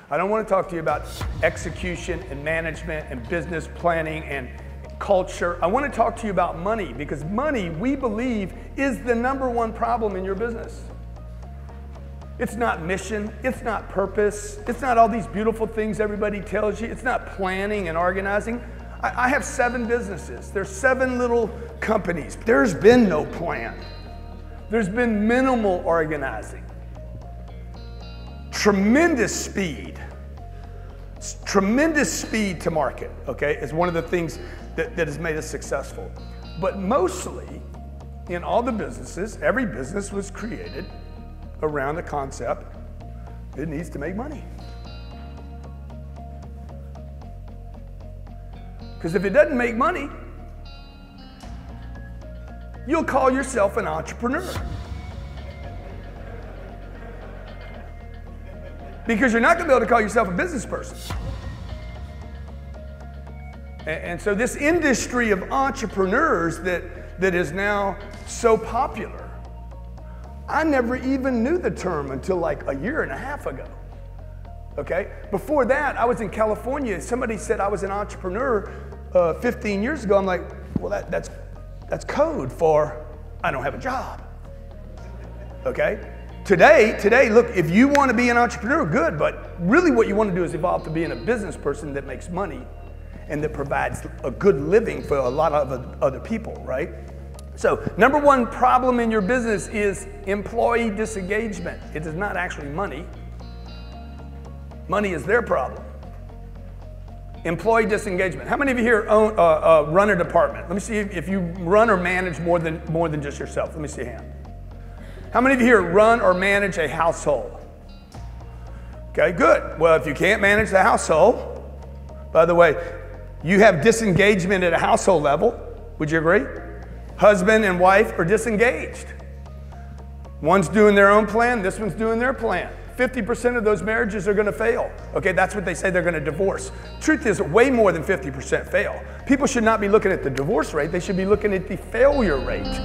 I don't want to talk to you about execution and management and business planning and culture. I want to talk to you about money, because money, we believe, is the #1 problem in your business. It's not mission, it's not purpose, it's not all these beautiful things everybody tells you, it's not planning and organizing. I have 7 businesses. There's 7 little companies. There's been no plan. There's been minimal organizing. Tremendous speed to market, okay, is one of the things that has made us successful. But mostly, in all the businesses, every business was created around the concept it needs to make money. Because if it doesn't make money, you'll call yourself an entrepreneur. Because you're not going to be able to call yourself a business person. And so this industry of entrepreneurs that is now so popular, I never even knew the term until like a year and a half ago. Okay? Before that, I was in California. Somebody said I was an entrepreneur 15 years ago. I'm like, well, that's code for I don't have a job. Okay? Today, look, if you want to be an entrepreneur, good, but really what you want to do is evolve to being a business person that makes money and that provides a good living for a lot of other people, right? So, #1 problem in your business is employee disengagement. It is not actually money. Money is their problem. Employee disengagement. How many of you here run a department? Let me see if you run or manage more than just yourself. Let me see a hand. How many of you here run or manage a household? Okay, good. Well, if you can't manage the household, by the way, you have disengagement at a household level. Would you agree? Husband and wife are disengaged. One's doing their own plan, this one's doing their plan. 50% of those marriages are going to fail. Okay, that's what they say they're going to divorce. Truth is, way more than 50% fail. People should not be looking at the divorce rate, they should be looking at the failure rate.